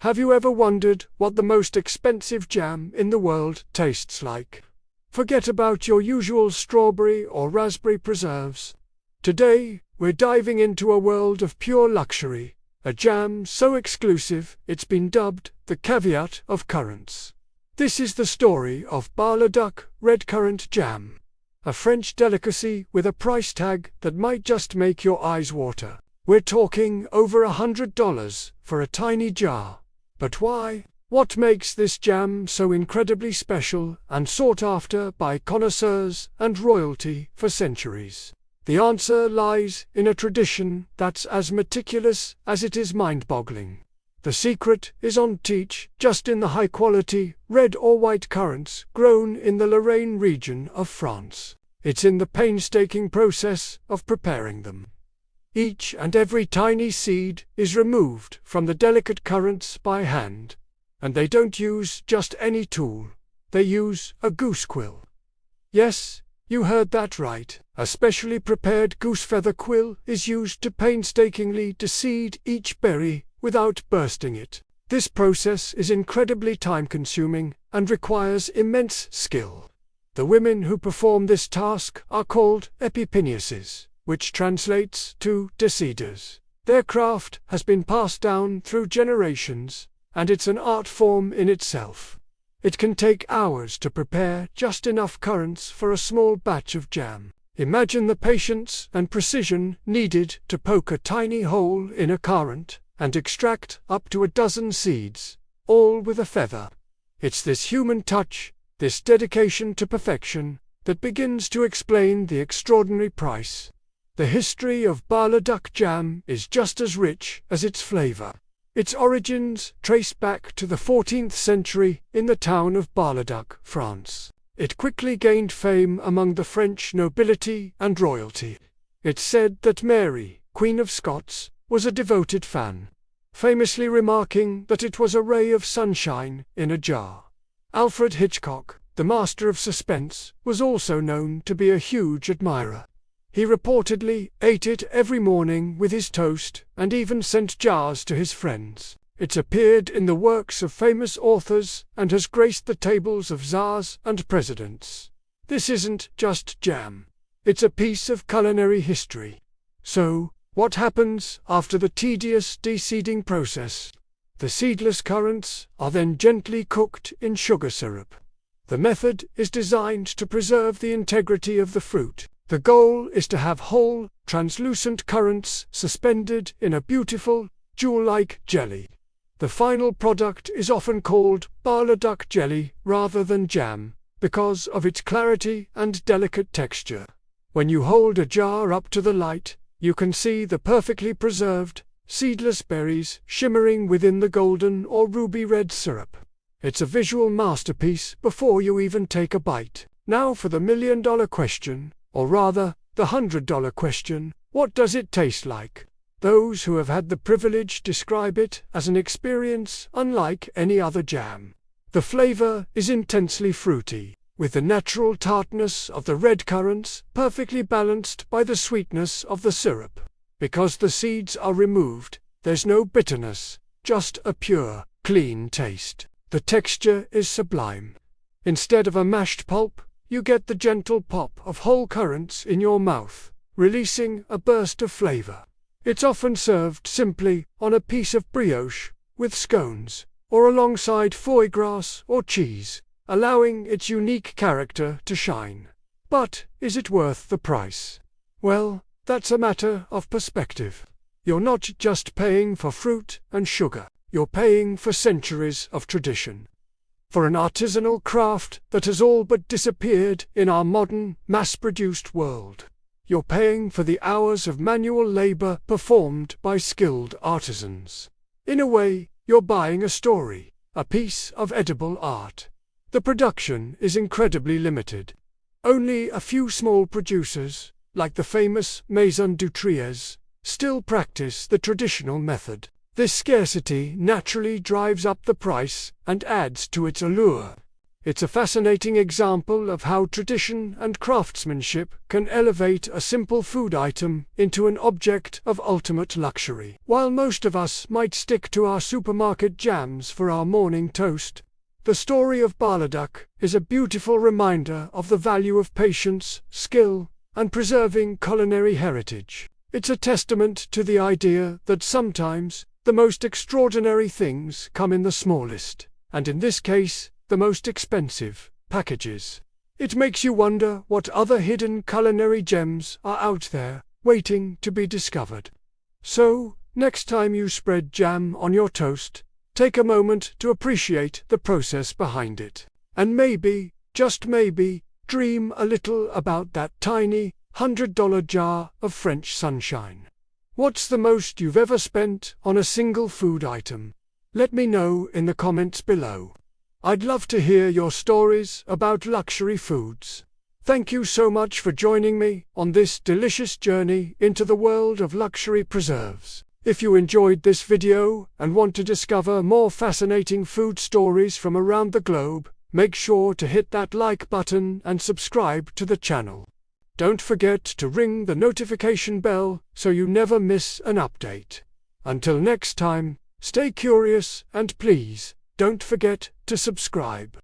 Have you ever wondered what the most expensive jam in the world tastes like? Forget about your usual strawberry or raspberry preserves. Today, we're diving into a world of pure luxury, a jam so exclusive it's been dubbed the caveat of currants. This is the story of Bar-le-Duc red currant jam, a French delicacy with a price tag that might just make your eyes water. We're talking over $100 for a tiny jar. But why? What makes this jam so incredibly special and sought after by connoisseurs and royalty for centuries? The answer lies in a tradition that's as meticulous as it is mind-boggling. The secret is on teach, just in the high-quality, red or white currants grown in the Lorraine region of France. It's in the painstaking process of preparing them. Each and every tiny seed is removed from the delicate currants by hand, and they don't use just any tool. They use a goose quill. Yes, you heard that right. A specially prepared goose feather quill is used to painstakingly deseed each berry without bursting it. This process is incredibly time-consuming and requires immense skill. The women who perform this task are called epipeniuses, which translates to deseeders. Their craft has been passed down through generations, and it's an art form in itself. It can take hours to prepare just enough currants for a small batch of jam. Imagine the patience and precision needed to poke a tiny hole in a currant and extract up to a dozen seeds, all with a feather. It's this human touch, this dedication to perfection, that begins to explain the extraordinary price. The history of Bar-le-Duc jam is just as rich as its flavor. Its origins trace back to the 14th century in the town of Bar-le-Duc, France. It quickly gained fame among the French nobility and royalty. It's said that Mary, Queen of Scots, was a devoted fan, famously remarking that it was a ray of sunshine in a jar. Alfred Hitchcock, the master of suspense, was also known to be a huge admirer. He reportedly ate it every morning with his toast and even sent jars to his friends. It's appeared in the works of famous authors and has graced the tables of czars and presidents. This isn't just jam. It's a piece of culinary history. So, what happens after the tedious deseeding process? The seedless currants are then gently cooked in sugar syrup. The method is designed to preserve the integrity of the fruit. The goal is to have whole, translucent currants suspended in a beautiful, jewel-like jelly. The final product is often called Bar-le-Duc jelly rather than jam, because of its clarity and delicate texture. When you hold a jar up to the light, you can see the perfectly preserved, seedless berries shimmering within the golden or ruby-red syrup. It's a visual masterpiece before you even take a bite. Now for the million-dollar question. Or rather, the $100 question, what does it taste like? Those who have had the privilege describe it as an experience unlike any other jam. The flavor is intensely fruity, with the natural tartness of the red currants perfectly balanced by the sweetness of the syrup. Because the seeds are removed, there's no bitterness, just a pure, clean taste. The texture is sublime. Instead of a mashed pulp, you get the gentle pop of whole currants in your mouth, releasing a burst of flavor. It's often served simply on a piece of brioche, with scones, or alongside foie gras or cheese, allowing its unique character to shine. But is it worth the price? Well, that's a matter of perspective. You're not just paying for fruit and sugar, you're paying for centuries of tradition. For an artisanal craft that has all but disappeared in our modern, mass-produced world. You're paying for the hours of manual labor performed by skilled artisans. In a way, you're buying a story, a piece of edible art. The production is incredibly limited. Only a few small producers, like the famous Maison Dutriez, still practice the traditional method. This scarcity naturally drives up the price and adds to its allure. It's a fascinating example of how tradition and craftsmanship can elevate a simple food item into an object of ultimate luxury. While most of us might stick to our supermarket jams for our morning toast, the story of Baladuc is a beautiful reminder of the value of patience, skill, and preserving culinary heritage. It's a testament to the idea that sometimes the most extraordinary things come in the smallest, and in this case, the most expensive, packages. It makes you wonder what other hidden culinary gems are out there, waiting to be discovered. So, next time you spread jam on your toast, take a moment to appreciate the process behind it. And maybe, just maybe, dream a little about that tiny, $100 jar of French sunshine. What's the most you've ever spent on a single food item? Let me know in the comments below. I'd love to hear your stories about luxury foods. Thank you so much for joining me on this delicious journey into the world of luxury preserves. If you enjoyed this video and want to discover more fascinating food stories from around the globe, make sure to hit that like button and subscribe to the channel. Don't forget to ring the notification bell so you never miss an update. Until next time, stay curious and please, don't forget to subscribe.